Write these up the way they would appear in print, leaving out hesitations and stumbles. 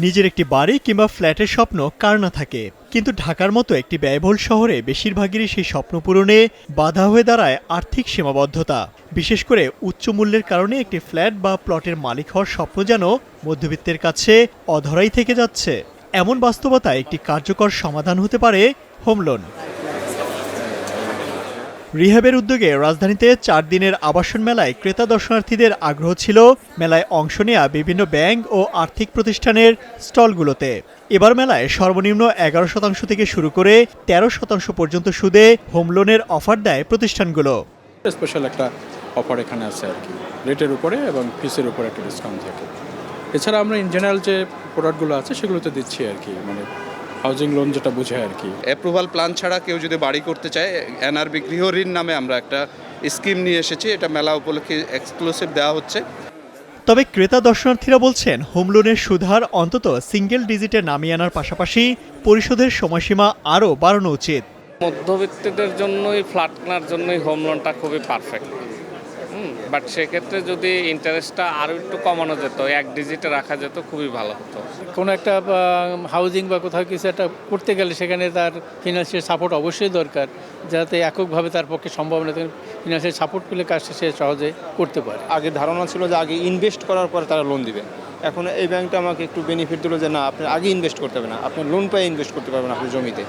নিজের একটি বাড়ি কিংবা ফ্ল্যাটের স্বপ্ন কার না থাকে, কিন্তু ঢাকার মতো একটি ব্যয়বহুল শহরে বেশিরভাগেরই সেই স্বপ্ন পূরণে বাধা হয়ে দাঁড়ায় আর্থিক সীমাবদ্ধতা। বিশেষ করে উচ্চ মূল্যের কারণে একটি ফ্ল্যাট বা প্লটের মালিক হওয়ার স্বপ্ন যেন মধ্যবিত্তের কাছে অধরাই থেকে যাচ্ছে। এমন বাস্তবতায় একটি কার্যকর সমাধান হতে পারে হোম লোন। রিহ্যাবের উদ্যোগে রাজধানীতে 4 দিনের আবাসন মেলায় ক্রেতা দর্শনার্থীদের আগ্রহ ছিল মেলায় অংশ নেয়া বিভিন্ন ব্যাংক ও আর্থিক প্রতিষ্ঠানের স্টলগুলোতে। এবার মেলায় সর্বনিম্ন 11% থেকে শুরু করে 13% পর্যন্ত সুদে হোম লোনের অফার দেয় প্রতিষ্ঠানগুলো। স্পেশাল একটা অফার এখানে আছে আর কি, রেটের উপরে এবং ফিসের উপরে একটা ডিসকাউন্ট থাকে। এছাড়া আমরা ইন জেনারেল যে প্রোডাক্টগুলো আছে সেগুলোতে দিচ্ছি আর কি, মানে হাউজিং লোন যেটা বোঝায় আর কি। অ্যাপ্রুভাল প্ল্যান ছাড়া কেউ যদি বাড়ি করতে চায়, এনআরবি গৃহ ঋণ নামে আমরা একটা স্কিম নিয়ে এসেছি, এটা মেলা উপলক্ষে এক্সক্লুসিভ দেওয়া হচ্ছে। তবে ক্রেতা দর্শনার্থীরা বলছেন হোম লোনের সুদহার অন্তত সিঙ্গেল ডিজিটে নামিয়ে আনার পাশাপাশি পরিশোধের সময়সীমা আরও বাড়ানো উচিত। মধ্যবিত্তদের জন্যই, ফ্ল্যাট কেনার জন্যই হোম লোনটা খুবই পারফেক্ট। বাট সেক্ষেত্রে যদি ইন্টারেস্টটা আরও একটু কমানো যেত, 1 ডিজিটে রাখা যেত, খুবই ভালো হতো। কোনো একটা হাউজিং বা কোথাও কিছু একটা করতে গেলে সেখানে তার ফিনান্সিয়াল সাপোর্ট অবশ্যই দরকার, যাতে এককভাবে তার পক্ষে সম্ভব না, ফিনান্সিয়াল সাপোর্ট পেলে কাজটা সে সহজে করতে পারে। আগে ধারণা ছিল যে আগে ইনভেস্ট করার পরে তারা লোন দিবে, এখন এই ব্যাংকটা আমাকে একটু বেনিফিট দিল যে না, আপনি আগে ইনভেস্ট করতে হবে না, আপনি লোন পায়ে ইনভেস্ট করতে পারবেন আপনার জমিতে।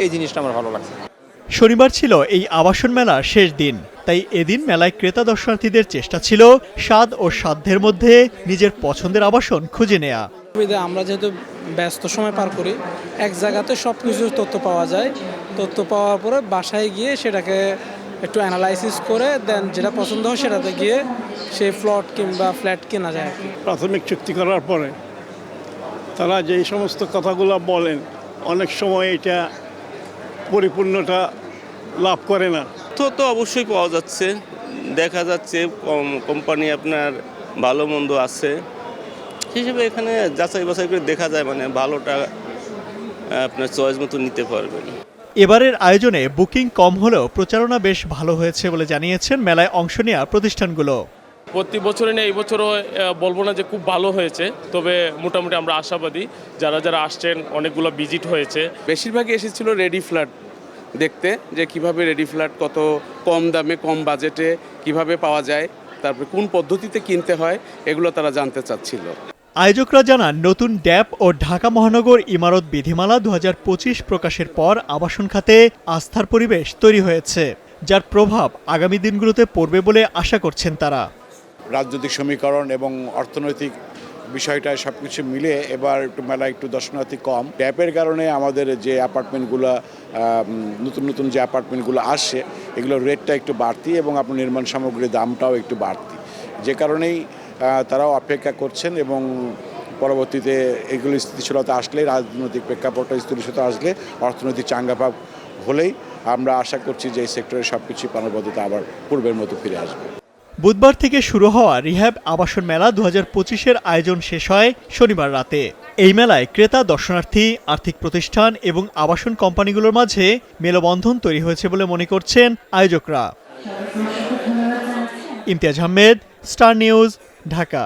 এই জিনিসটা আমার ভালো লাগছে। শনিবার ছিল এই আবাসন মেলার শেষ দিন, তাই এদিন মেলায় ক্রেতা দর্শনার্থীদের চেষ্টা ছিল স্বাদ ও সাধ্যের মধ্যে নিজের পছন্দের আবাসন খুঁজে নেয়া। আমরা যেহেতু ব্যস্ত সময় পার করি, এক জায়গাতে সব কিছু তথ্য পাওয়া যায়। তথ্য পাওয়ার পরে বাসায় গিয়ে সেটাকে একটু অ্যানালাইসিস করে দেন যেটা পছন্দ হয় সেটাতে গিয়ে সেই প্লট কিংবা ফ্ল্যাট কেনা যায়। প্রাথমিক চুক্তি করার পরে তারা যেই সমস্ত কথাগুলো বলেন, অনেক সময় এটা পরিপূর্ণতা লাভ করে না। তো অবশ্যই পাওয়া যাচ্ছে, দেখা যাচ্ছে কোম্পানি আপনার ভালো মন্দ আছে হিসেবে এখানে যাচাই বাছাই করে দেখা যায়, মানে ভালোটা আপনার চয়েস মতো নিতে পারবেন। এবারের আয়োজনে বুকিং কম হলেও প্রচারণা বেশ ভালো হয়েছে বলে জানিয়েছেন মেলায় অংশ নেওয়া প্রতিষ্ঠানগুলো। প্রতি বছরে নিয়ে এই বছরও বলবো না যে খুব ভালো হয়েছে, তবে মোটামুটি আমরা আশাবাদী। যারা আসছেন অনেকগুলো ভিজিট হয়েছে। বেশিরভাগই এসেছিল রেডি ফ্ল্যাট দেখতে, যে কিভাবে রেডি ফ্ল্যাট কত কম দামে কম বাজেটে কিভাবে পাওয়া যায়, তারপরে কোন পদ্ধতিতে কিনতে হয়, এগুলো তারা জানতে চাচ্ছিল। আয়োজকরা জানান, নতুন ড্যাপ ও ঢাকা মহানগর ইমারত বিধিমালা 2025 প্রকাশের পর আবাসন খাতে আস্থার পরিবেশ তৈরি হয়েছে, যার প্রভাব আগামী দিনগুলোতে পড়বে বলে আশা করছেন তারা। রাজনৈতিক সমীকরণ এবং অর্থনৈতিক বিষয়টা সব কিছু মিলে এবার একটু মেলা একটু দর্শনার্থী কম। ট্যাপের কারণে আমাদের যে অ্যাপার্টমেন্টগুলো, নতুন যে অ্যাপার্টমেন্টগুলো আসছে, এগুলোর রেটটা একটু বাড়তি এবং আপনার নির্মাণ সামগ্রীর দামটাও একটু বাড়তি, যে কারণেই তারাও অপেক্ষা করছেন। এবং পরবর্তীতে এগুলো স্থিতিশীলতা আসলে, রাজনৈতিক প্রেক্ষাপটটা স্থিতিশীলতা আসলে, অর্থনৈতিক চাঙ্গাভাব হলেই আমরা আশা করছি যে এই সেক্টরে সব কিছু প্রাণবদ্ধতা আবার পূর্বের মতো ফিরে আসবে। বুধবার থেকে শুরু হওয়া রিহ্যাব আবাসন মেলা 2025-এর আয়োজন শেষ হয় শনিবার রাতে। এই মেলায় ক্রেতা দর্শনার্থী, আর্থিক প্রতিষ্ঠান এবং আবাসন কোম্পানিগুলোর মাঝে মেলবন্ধন তৈরি হয়েছে বলে মনে করছেন আয়োজকরা। Imtiaz Ahmed, Star News, Dhaka.